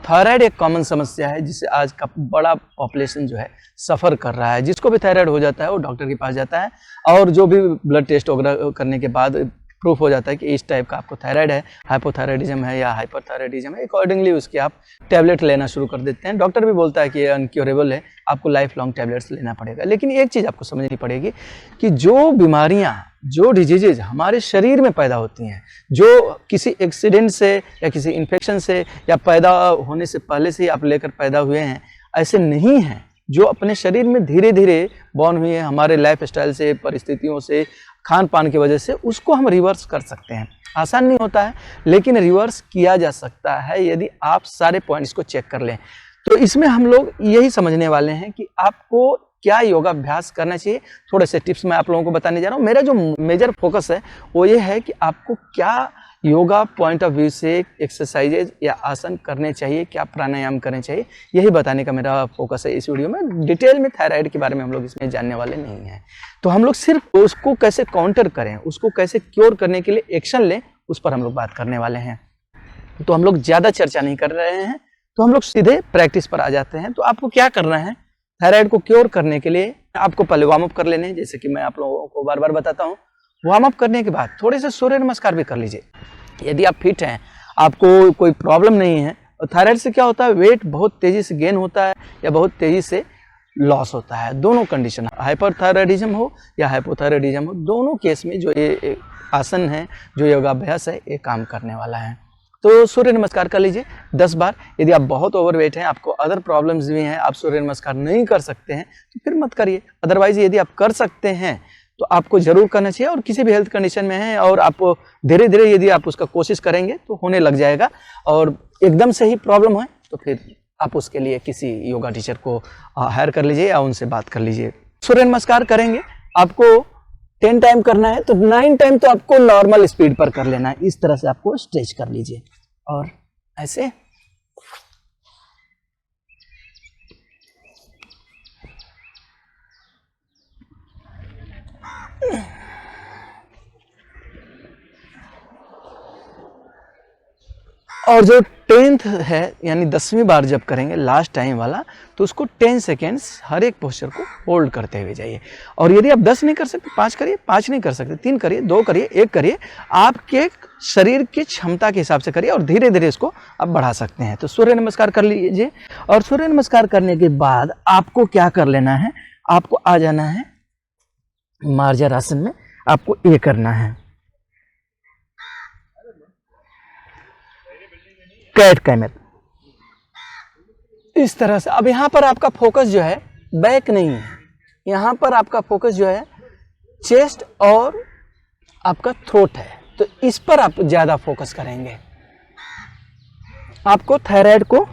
Thyroid एक common समस्या है जिससे आज का बड़ा पॉपुलेशन जो है सफ़र कर रहा है। जिसको भी थायराइड हो जाता है वो डॉक्टर के पास जाता है और जो भी ब्लड टेस्ट वगैरह करने के बाद प्रूफ हो जाता है कि इस टाइप का आपको थायराइड है, हाइपोथायराइडिज्म है या हाइपरथायराइडिज्म है, अकॉर्डिंगली उसकी आप टैबलेट लेना शुरू कर देते हैं। डॉक्टर भी बोलता है कि ये अनक्योरेबल है, आपको लाइफ लॉन्ग टैबलेट्स लेना पड़ेगा। लेकिन एक चीज़ आपको समझनी पड़ेगी कि जो बीमारियाँ, जो डिजीजेज हमारे शरीर में पैदा होती हैं, जो किसी एक्सीडेंट से या किसी इन्फेक्शन से या पैदा होने से पहले से ही आप लेकर पैदा हुए हैं, ऐसे नहीं हैं। जो अपने शरीर में धीरे धीरे बॉर्न हुए हैं हमारे लाइफ स्टाइल से, परिस्थितियों से, खान पान की वजह से, उसको हम रिवर्स कर सकते हैं। आसान नहीं होता है लेकिन रिवर्स किया जा सकता है यदि आप सारे पॉइंट्स को चेक कर लें। तो इसमें हम लोग यही समझने वाले हैं कि आपको क्या योगाभ्यास करना चाहिए। थोड़े से टिप्स मैं आप लोगों को बताने जा रहा हूँ। मेरा जो मेजर फोकस है वो ये है कि आपको क्या योगा पॉइंट ऑफ व्यू से एक्सरसाइजेज या आसन करने चाहिए, क्या प्राणायाम करने चाहिए, यही बताने का मेरा फोकस है इस वीडियो में। डिटेल में थायराइड के बारे में हम लोग इसमें जानने वाले नहीं हैं। तो हम लोग सिर्फ उसको कैसे काउंटर करें, उसको कैसे क्योर करने के लिए एक्शन लें, उस पर हम लोग बात करने वाले हैं। तो हम लोग ज़्यादा चर्चा नहीं कर रहे हैं, तो हम लोग सीधे प्रैक्टिस पर आ जाते हैं। तो आपको क्या करना है, थायराइड को क्योर करने के लिए आपको पहले वार्म अप कर लेने हैं, जैसे कि मैं आप लोगों को बार बार बताता हूँ। वार्म अप करने के बाद थोड़े से सूर्य नमस्कार भी कर लीजिए। यदि आप फिट हैं, आपको कोई प्रॉब्लम नहीं है, और थायराइड से क्या होता है, वेट बहुत तेज़ी से गेन होता है या बहुत तेज़ी से लॉस होता है। दोनों कंडीशन, हाइपरथायराइडिज्म हो या हाइपोथायराइडिज्म हो, दोनों केस में जो ये आसन है, जो योगाभ्यास है, ये काम करने वाला है। तो सूर्य नमस्कार कर लीजिए 10 बार। यदि आप बहुत ओवरवेट हैं, आपको अदर प्रॉब्लम्स भी हैं, आप सूर्य नमस्कार नहीं कर सकते हैं, तो फिर मत करिए। अदरवाइज यदि आप कर सकते हैं तो आपको जरूर करना चाहिए। और किसी भी हेल्थ कंडीशन में है और आप धीरे धीरे यदि आप उसका कोशिश करेंगे तो होने लग जाएगा। और एकदम से ही प्रॉब्लम है तो फिर आप उसके लिए किसी योगा टीचर को हायर कर लीजिए या उनसे बात कर लीजिए। सूर्य नमस्कार करेंगे, आपको 10 टाइम करना है तो 9 टाइम तो आपको नॉर्मल स्पीड पर कर लेना है। इस तरह से आपको स्ट्रेच कर लीजिए और ऐसे और जो 10th है यानी 10वीं बार जब करेंगे लास्ट टाइम वाला, तो उसको 10 सेकेंड्स हर एक पोस्चर को होल्ड करते हुए जाइए। और यदि आप 10 नहीं कर सकते 5 करिए, 5 नहीं कर सकते 3 करिए, 2 करिए, 1 करिए। आपके शरीर की क्षमता के हिसाब से करिए और धीरे धीरे इसको आप बढ़ा सकते हैं। तो सूर्य नमस्कार कर लीजिए और सूर्य नमस्कार करने के बाद आपको क्या कर लेना है, आपको आ जाना है मार्जर आसन में। आपको ये करना है कैट कैमल, इस तरह से। अब यहाँ पर आपका फोकस जो है बैक नहीं है, यहाँ पर आपका फोकस जो है चेस्ट और आपका थ्रोट है। तो इस पर आप ज़्यादा फोकस करेंगे। आपको थायराइड को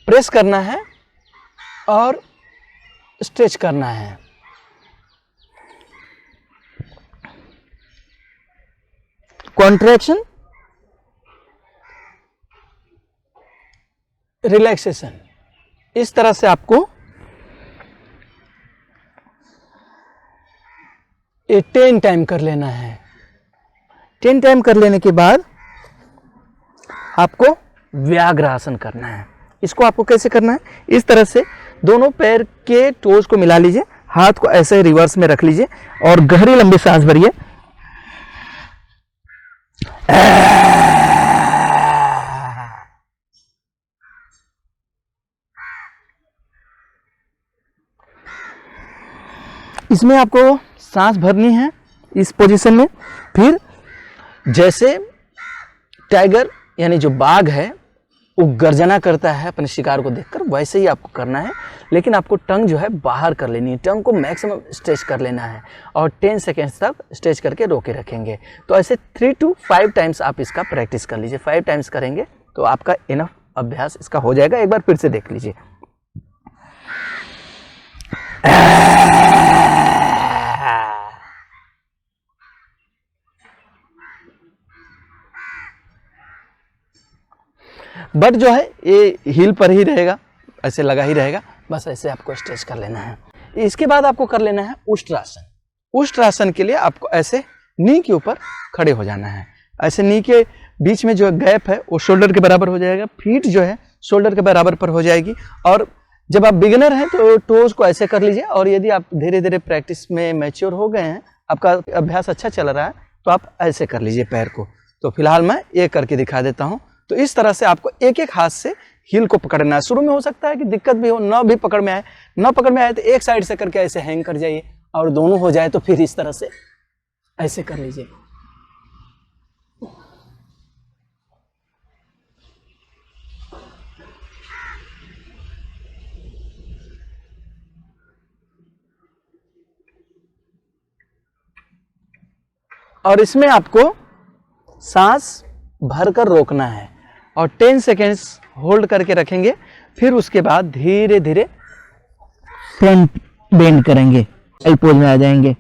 प्रेस करना है और स्ट्रेच करना है। कॉन्ट्रैक्शन, रिलैक्सेशन, इस तरह से आपको ये 10 टाइम कर लेना है। 10 टाइम कर लेने के बाद आपको व्याघ्र आसन करना है। इसको आपको कैसे करना है, इस तरह से दोनों पैर के टोज को मिला लीजिए, हाथ को ऐसे रिवर्स में रख लीजिए और गहरी लंबी सांस भरिए। इसमें आपको सांस भरनी है इस पोजीशन में। फिर जैसे टाइगर यानी जो बाघ है वो गर्जना करता है अपने शिकार को देखकर, वैसे ही आपको करना है। लेकिन आपको टंग जो है बाहर कर लेनी है, टंग को मैक्सिमम स्ट्रेच कर लेना है और 10 सेकेंड्स तक स्ट्रेच करके रोके रखेंगे। तो ऐसे 3 to 5 टाइम्स आप इसका प्रैक्टिस कर लीजिए। 5 टाइम्स करेंगे तो आपका इनफ अभ्यास इसका हो जाएगा। एक बार फिर से देख लीजिए। बट जो है ये हील पर ही रहेगा, ऐसे लगा ही रहेगा, बस ऐसे आपको स्ट्रेच कर लेना है। इसके बाद आपको कर लेना है उष्ट्रासन। उष्ट्रासन के लिए आपको ऐसे नी के ऊपर खड़े हो जाना है। ऐसे नी के बीच में जो गैप है वो शोल्डर के बराबर हो जाएगा, फीट जो है शोल्डर के बराबर पर हो जाएगी। और जब आप बिगिनर हैं तो टोज को ऐसे कर लीजिए, और यदि आप धीरे धीरे प्रैक्टिस में मैच्योर हो गए हैं, आपका अभ्यास अच्छा चल रहा है, तो आप ऐसे कर लीजिए पैर को। तो फिलहाल मैं ये करके दिखा देता हूँ। तो इस तरह से आपको एक एक हाथ से हील को पकड़ना है। शुरू में हो सकता है कि दिक्कत भी हो, न पकड़ में आए तो एक साइड से करके ऐसे हैंग कर जाइए, और दोनों हो जाए तो फिर इस तरह से ऐसे कर लीजिए। और इसमें आपको सांस भरकर रोकना है और 10 सेकेंड्स होल्ड करके रखेंगे। फिर उसके बाद धीरे धीरे फ्रंट बेंड करेंगे, एल पोज में आ जाएंगे।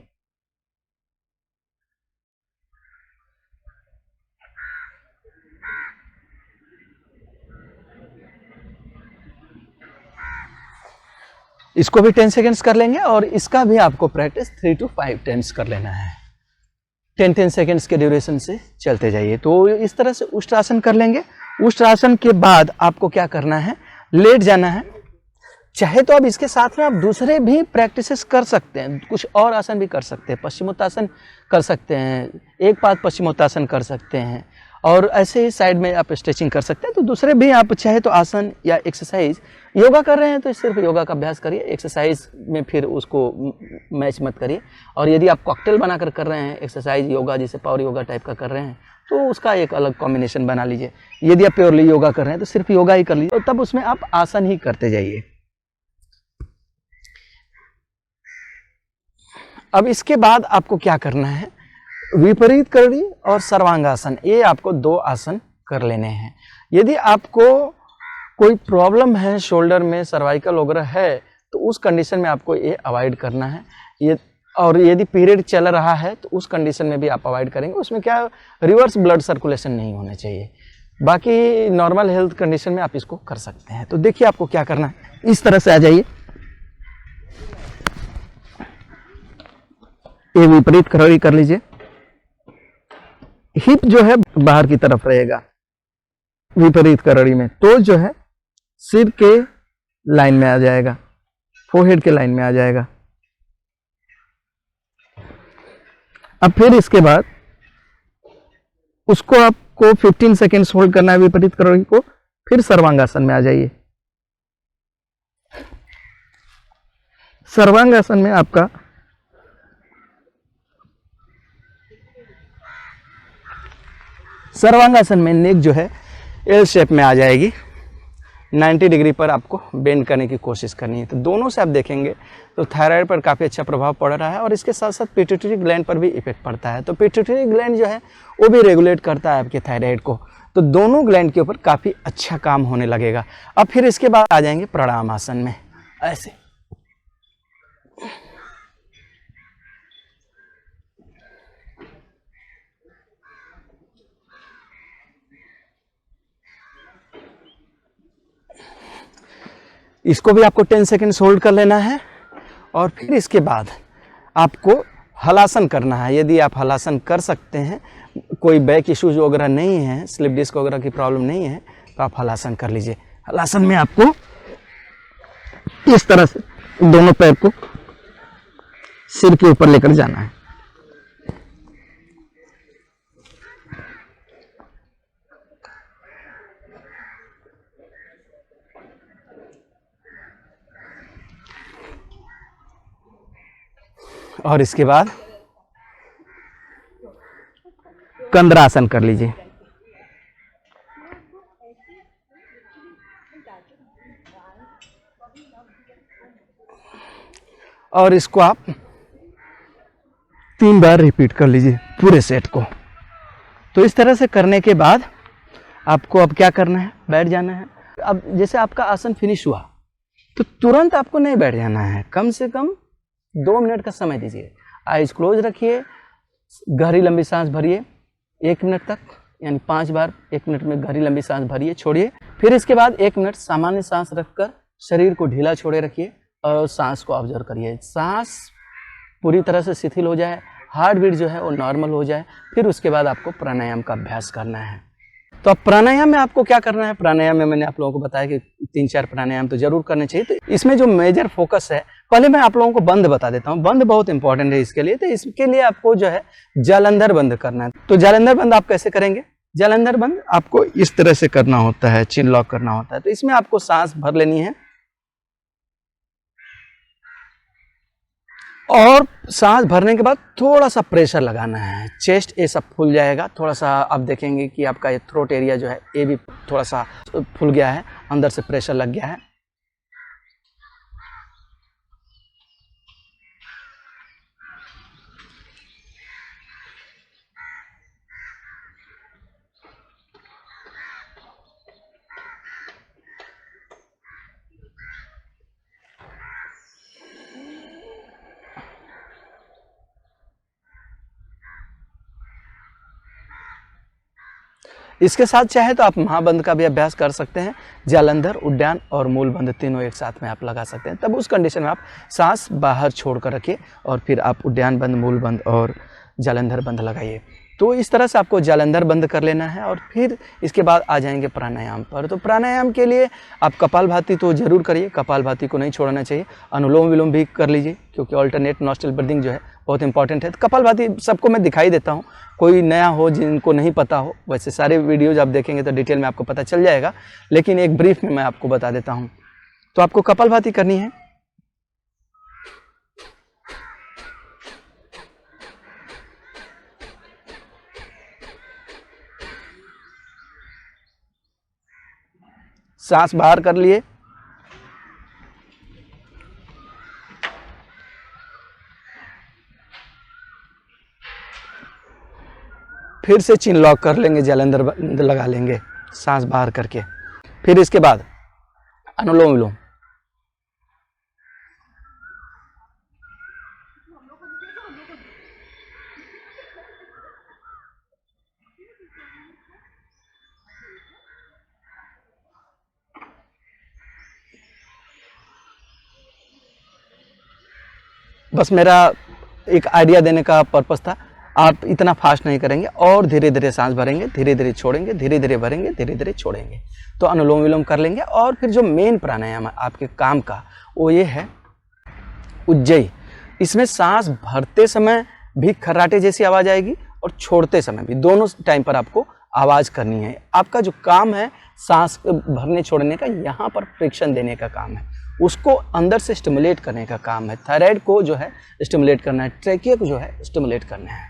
इसको भी 10 सेकेंड्स कर लेंगे, और इसका भी आपको प्रैक्टिस 3 to 5 टाइम्स कर लेना है। 10 सेकेंड्स के ड्यूरेशन से चलते जाइए। तो इस तरह से उष्ट्रासन कर लेंगे। उष्ट्रासन के बाद आपको क्या करना है, लेट जाना है। चाहे तो अब इसके साथ में आप दूसरे भी प्रैक्टिसेस कर सकते हैं, कुछ और आसन भी कर सकते हैं। पश्चिमोत्तासन कर सकते हैं, एक पाद पश्चिमोत्तासन कर सकते हैं, और ऐसे ही साइड में आप स्ट्रेचिंग कर सकते हैं। तो दूसरे भी आप चाहे तो आसन या एक्सरसाइज, योगा कर रहे हैं तो सिर्फ योगा का अभ्यास करिए, एक्सरसाइज में फिर उसको मैच मत करिए। और यदि आप कॉकटेल बनाकर कर रहे हैं एक्सरसाइज योगा, जैसे पावर योगा टाइप का कर रहे हैं, तो उसका एक अलग कॉम्बिनेशन बना लीजिए। यदि आप प्योरली योगा कर रहे हैं तो सिर्फ योगा ही कर लीजिए, और तब उसमें आप आसन ही करते जाइए। अब इसके बाद आपको क्या करना है, विपरीत करड़ी और सर्वांगासन, ये आपको 2 आसन कर लेने हैं। यदि आपको कोई प्रॉब्लम है शोल्डर में, सर्वाइकल वगैरह है, तो उस कंडीशन में आपको ये अवॉइड करना है। ये और यदि पीरियड चल रहा है तो उस कंडीशन में भी आप अवॉइड करेंगे। उसमें क्या, रिवर्स ब्लड सर्कुलेशन नहीं होना चाहिए। बाकी नॉर्मल हेल्थ कंडीशन में आप इसको कर सकते हैं। तो देखिए आपको क्या करना है, इस तरह से आ जाइए। ये विपरीत खड़ी कर लीजिए। हिप जो है बाहर की तरफ रहेगा विपरीत करड़ी में, तो जो है सिर के लाइन में आ जाएगा, फोरहेड के लाइन में आ जाएगा। अब फिर इसके बाद उसको आपको 15 सेकेंड्स होल्ड करना है विपरीत करड़ी को। फिर सर्वांगासन में आ जाइए। सर्वांगासन में आपका सर्वांगासन में नेक जो है एल शेप में आ जाएगी। 90 डिग्री पर आपको बेंड करने की कोशिश करनी है। तो दोनों से आप देखेंगे तो थायराइड पर काफ़ी अच्छा प्रभाव पड़ रहा है, और इसके साथ साथ पिट्यूटरी ग्लैंड पर भी इफेक्ट पड़ता है। तो पिट्यूटरी ग्लैंड जो है वो भी रेगुलेट करता है आपके थायराइड को। तो दोनों ग्लैंड के ऊपर काफ़ी अच्छा काम होने लगेगा। अब फिर इसके बाद आ जाएंगे प्राणायाम आसन में, ऐसे। इसको भी आपको 10 सेकेंड्स होल्ड कर लेना है, और फिर इसके बाद आपको हलासन करना है। यदि आप हलासन कर सकते हैं, कोई बैक इश्यूज वगैरह नहीं है, स्लिप डिस्क वगैरह की प्रॉब्लम नहीं है, तो आप हलासन कर लीजिए। हलासन में आपको इस तरह से दोनों पैर को सिर के ऊपर लेकर जाना है। और इसके बाद कंद्रासन कर लीजिए। और इसको आप 3 बार रिपीट कर लीजिए पूरे सेट को। तो इस तरह से करने के बाद आपको अब क्या करना है, बैठ जाना है। अब जैसे आपका आसन फिनिश हुआ तो तुरंत आपको नहीं बैठ जाना है, कम से कम 2 मिनट का समय दीजिए। आइज क्लोज रखिए, गहरी लंबी सांस भरिए 1 मिनट तक, यानी 5 बार 1 मिनट में गहरी लंबी सांस भरिए, छोड़िए। फिर इसके बाद 1 मिनट सामान्य सांस रखकर शरीर को ढीला छोड़े रखिए, और सांस को ऑब्जर्व करिए। सांस पूरी तरह से शिथिल हो जाए, हार्ट बीट जो है वो नॉर्मल हो जाए, फिर उसके बाद आपको प्राणायाम का अभ्यास करना है। तो अब प्राणायाम में आपको क्या करना है? प्राणायाम में मैंने आप लोगों को बताया कि 3-4 प्राणायाम तो जरूर करने चाहिए। तो इसमें जो मेजर फोकस है, पहले मैं आप लोगों को बंद बता देता हूँ। बंद बहुत इंपॉर्टेंट है इसके लिए। तो इसके लिए आपको जो है जालंधर बंद करना है। तो जालंधर बंद आप कैसे करेंगे? जालंधर बंद आपको इस तरह से करना होता है, चिन लॉक करना होता है। तो इसमें आपको सांस भर लेनी है और सांस भरने के बाद थोड़ा सा प्रेशर लगाना है। चेस्ट ये सब फूल जाएगा। थोड़ा सा आप देखेंगे कि आपका ये थ्रोट एरिया जो है ये भी थोड़ा सा फूल गया है, अंदर से प्रेशर लग गया है। इसके साथ चाहे तो आप महाबंद का भी अभ्यास कर सकते हैं। जालंधर, उद्यान और मूल बंद तीनों एक साथ में आप लगा सकते हैं। तब उस कंडीशन में आप सांस बाहर छोड़ कर रखिए और फिर आप उद्यान बंद, मूल बंद और जालंधर बंद लगाइए। तो इस तरह से आपको जालंधर बंद कर लेना है और फिर इसके बाद आ जाएंगे प्राणायाम पर। तो प्राणायाम के लिए आप कपालभाति तो जरूर करिए, कपालभाति को नहीं छोड़ना चाहिए। अनुलोम विलोम भी कर लीजिए, क्योंकि ऑल्टरनेट नॉस्ट्रल ब्रीदिंग जो है बहुत इंपॉर्टेंट है। तो कपालभाति सबको मैं दिखाई देता हूँ, कोई नया हो जिनको नहीं पता हो, वैसे सारे वीडियोज आप देखेंगे तो डिटेल में आपको पता चल जाएगा, लेकिन एक ब्रीफ में मैं आपको बता देता हूँ। तो आपको कपालभाति करनी है। सांस बाहर कर लिए, फिर से चिन लॉक कर लेंगे, जालंधर बंद लगा लेंगे सांस बाहर करके। फिर इसके बाद अनुलोम विलोम। बस मेरा एक आइडिया देने का पर्पस था। आप इतना फास्ट नहीं करेंगे और धीरे धीरे सांस भरेंगे, धीरे धीरे छोड़ेंगे, धीरे धीरे भरेंगे, धीरे धीरे छोड़ेंगे। तो अनुलोम विलोम कर लेंगे। और फिर जो मेन प्राणायाम है आपके काम का, वो ये है उज्जयी। इसमें सांस भरते समय भी खर्राटे जैसी आवाज आएगी और छोड़ते समय भी, दोनों टाइम पर आपको आवाज करनी है। आपका जो काम है सांस भरने छोड़ने का, यहाँ पर फ्रिक्शन देने का काम है, उसको अंदर से स्टिमुलेट करने का काम है। थायराइड को जो है स्टिमुलेट करना है, ट्रेकिया को जो है स्टिमुलेट करना है।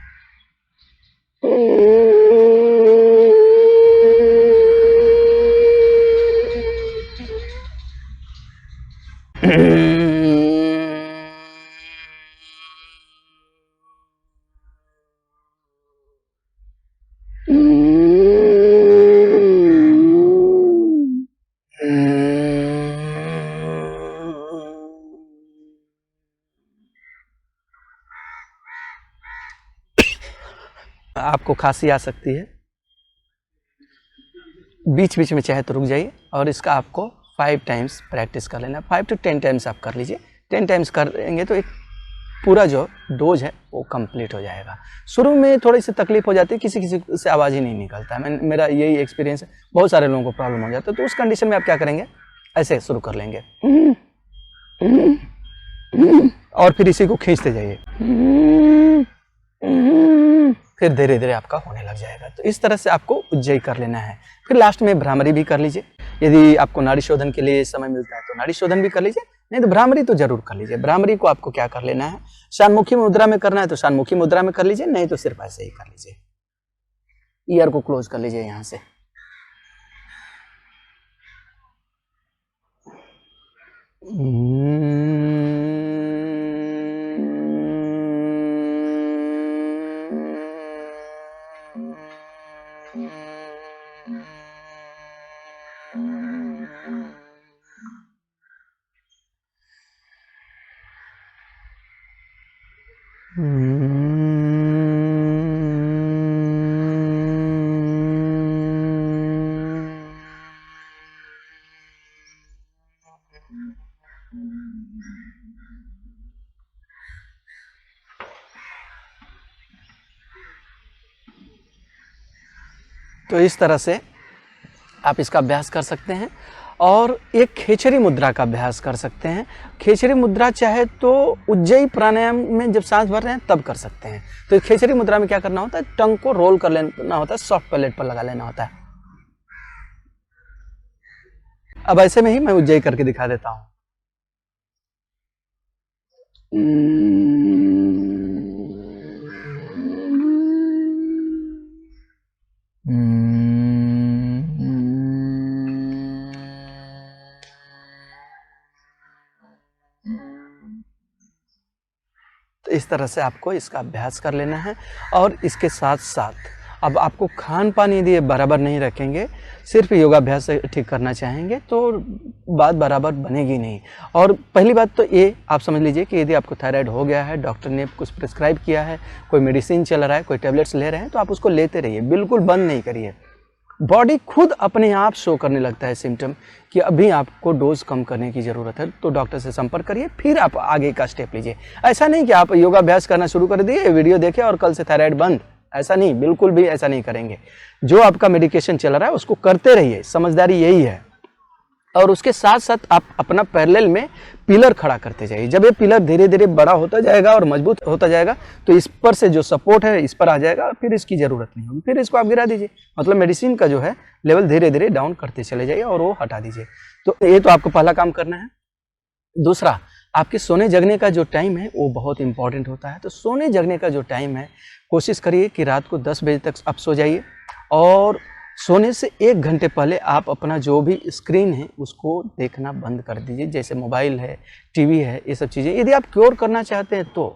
आपको खांसी आ सकती है, बीच बीच में चाहे तो रुक जाइए और इसका आपको 5 टाइम्स प्रैक्टिस कर लेना। 5 to 10 टाइम्स आप कर लीजिए। 10 टाइम्स करेंगे तो एक पूरा जो डोज है वो कंप्लीट हो जाएगा। शुरू में थोड़ी सी तकलीफ हो जाती है, किसी किसी से आवाज़ ही नहीं निकलता है। मेरा यही एक्सपीरियंस है, बहुत सारे लोगों को प्रॉब्लम हो जाता है। तो उस कंडीशन में आप क्या करेंगे, ऐसे शुरू कर लेंगे और फिर इसी को खींचते जाइए, फिर धीरे धीरे आपका होने लग जाएगा। तो इस तरह से आपको उज्जयी कर लेना है। फिर लास्ट में भ्रामरी भी कर लीजिए। यदि आपको नाड़ी शोधन के लिए समय मिलता है तो नाड़ी शोधन भी कर लीजिए, नहीं तो भ्रामरी तो जरूर कर लीजिए। भ्रामरी को आपको क्या कर लेना है, शानमुखी मुद्रा में करना है तो शानमुखी मुद्रा में कर लीजिए, नहीं तो सिर्फ ऐसे ही कर लीजिए। ईयर को क्लोज कर लीजिए यहां से। तो इस तरह से आप इसका अभ्यास कर सकते हैं और एक खेचरी मुद्रा का अभ्यास कर सकते हैं। खेचरी मुद्रा चाहे तो उज्जयी प्राणायाम में जब सांस भर रहे हैं तब कर सकते हैं। तो खेचरी मुद्रा में क्या करना होता है, टंग को रोल कर लेना होता है, सॉफ्ट पैलेट पर लगा लेना होता है। अब ऐसे में ही मैं उज्जयी करके दिखा देता हूं। तो इस तरह से आपको इसका अभ्यास कर लेना है। और इसके साथ साथ अब आपको खान पान यदि ये बराबर नहीं रखेंगे, सिर्फ योगाभ्यास से ठीक करना चाहेंगे तो बात बराबर बनेगी नहीं। और पहली बात तो ये आप समझ लीजिए कि यदि आपको थायराइड हो गया है, डॉक्टर ने कुछ प्रिस्क्राइब किया है, कोई मेडिसिन चल रहा है, कोई टैबलेट्स ले रहे हैं, तो आप उसको लेते रहिए, बिल्कुल बंद नहीं करिए। बॉडी खुद अपने आप शो करने लगता है सिम्टम कि अभी आपको डोज कम करने की ज़रूरत है, तो डॉक्टर से संपर्क करिए, फिर आप आगे का स्टेप लीजिए। ऐसा नहीं कि आप योगाभ्यास करना शुरू कर दिए, वीडियो देखे और कल से थायराइड बंद, ऐसा नहीं, बिल्कुल भी ऐसा नहीं करेंगे। जो आपका मेडिकेशन चल रहा है उसको करते रहिए, समझदारी यही है। और उसके साथ साथ आप अपना पैरेलल में पिलर खड़ा करते जाइए। जब ये पिलर धीरे धीरे बड़ा होता जाएगा और मजबूत होता जाएगा तो इस पर से जो सपोर्ट है इस पर आ जाएगा, फिर इसकी ज़रूरत नहीं होगी, फिर इसको आप गिरा दीजिए। मतलब मेडिसिन का जो है लेवल धीरे धीरे डाउन करते चले जाइए और वो हटा दीजिए। तो ये तो आपको पहला काम करना है। दूसरा, आपके सोने जगने का जो टाइम है वो बहुत इंपॉर्टेंट होता है। तो सोने जगने का जो टाइम है, कोशिश करिए कि रात को 10 बजे तक आप सो जाइए और सोने से 1 घंटे पहले आप अपना जो भी स्क्रीन है उसको देखना बंद कर दीजिए, जैसे मोबाइल है, टीवी है, ये सब चीज़ें, यदि आप क्योर करना चाहते हैं तो।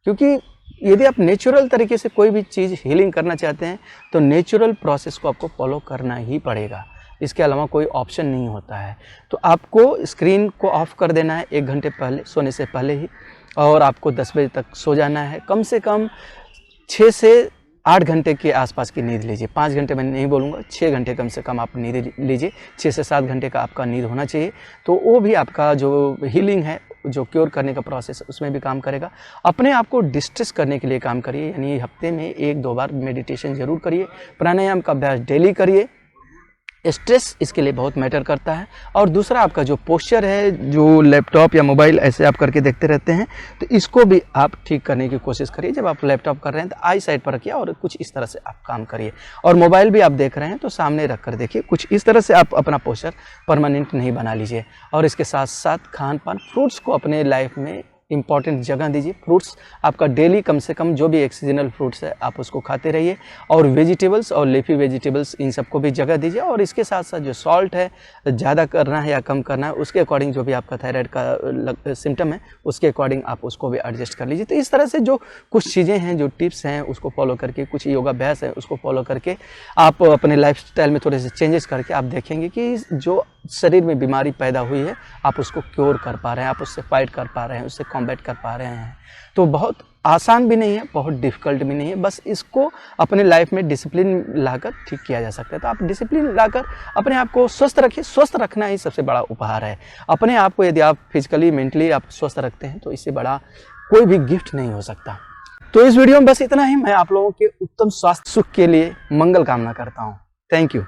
क्योंकि यदि आप नेचुरल तरीके से कोई भी चीज़ हीलिंग करना चाहते हैं तो नेचुरल प्रोसेस को आपको फॉलो करना ही पड़ेगा, इसके अलावा कोई ऑप्शन नहीं होता है। तो आपको स्क्रीन को ऑफ कर देना है 1 घंटे पहले, सोने से पहले ही, और आपको 10 बजे तक सो जाना है। कम से कम 6 से 8 घंटे के आसपास की नींद लीजिए। 5 घंटे मैं नहीं बोलूँगा, 6 घंटे कम से कम आप नींद लीजिए। 6 से 7 घंटे का आपका नींद होना चाहिए, तो वो भी आपका जो हीलिंग है, जो क्योर करने का प्रोसेस है, उसमें भी काम करेगा। अपने आप को डिस्ट्रेस करने के लिए काम करिए, यानी हफ्ते में 1-2 बार मेडिटेशन जरूर करिए, प्राणायाम का अभ्यास डेली करिए। स्ट्रेस इसके लिए बहुत मैटर करता है। और दूसरा, आपका जो पोस्चर है, जो लैपटॉप या मोबाइल ऐसे आप करके देखते रहते हैं, तो इसको भी आप ठीक करने की कोशिश करिए। जब आप लैपटॉप कर रहे हैं तो आई साइड पर रखिए और कुछ इस तरह से आप काम करिए। और मोबाइल भी आप देख रहे हैं तो सामने रख कर देखिए, कुछ इस तरह से आप अपना पोस्चर परमानेंट नहीं बना लीजिए। और इसके साथ साथ खान पान, फ्रूट्स को अपने लाइफ में इंपॉर्टेंट जगह दीजिए। फ्रूट्स आपका डेली कम से कम जो भी एक सीजनल फ्रूट्स है आप उसको खाते रहिए। और वेजिटेबल्स और लीफी वेजिटेबल्स, इन सबको भी जगह दीजिए। और इसके साथ साथ जो सॉल्ट है, ज़्यादा करना है या कम करना है, उसके अकॉर्डिंग जो भी आपका थायराइड का सिम्टम है उसके अकॉर्डिंग आप उसको भी एडजस्ट कर लीजिए। तो इस तरह से जो कुछ चीज़ें हैं, जो टिप्स हैं, उसको फॉलो करके, कुछ योगाभ्यास है उसको फॉलो करके आप अपने लाइफस्टाइल में थोड़े से चेंजेस करके आप देखेंगे कि जो शरीर में बीमारी पैदा हुई है आप उसको क्योर कर पा रहे हैं, आप उससे फाइट कर पा रहे हैं, उससे कॉम्बैट कर पा रहे हैं। तो बहुत आसान भी नहीं है, बहुत डिफ़िकल्ट भी नहीं है, बस इसको अपने लाइफ में डिसिप्लिन लाकर ठीक किया जा सकता है। तो आप डिसिप्लिन लाकर अपने आप को स्वस्थ रखिए। स्वस्थ रखना ही सबसे बड़ा उपहार है। अपने आप को यदि आप फिजिकली, मेंटली आप स्वस्थ रखते हैं तो इससे बड़ा कोई भी गिफ्ट नहीं हो सकता। तो इस वीडियो में बस इतना ही। मैं आप लोगों के उत्तम स्वास्थ्य सुख के लिए मंगल कामना करता हूँ। Thank you.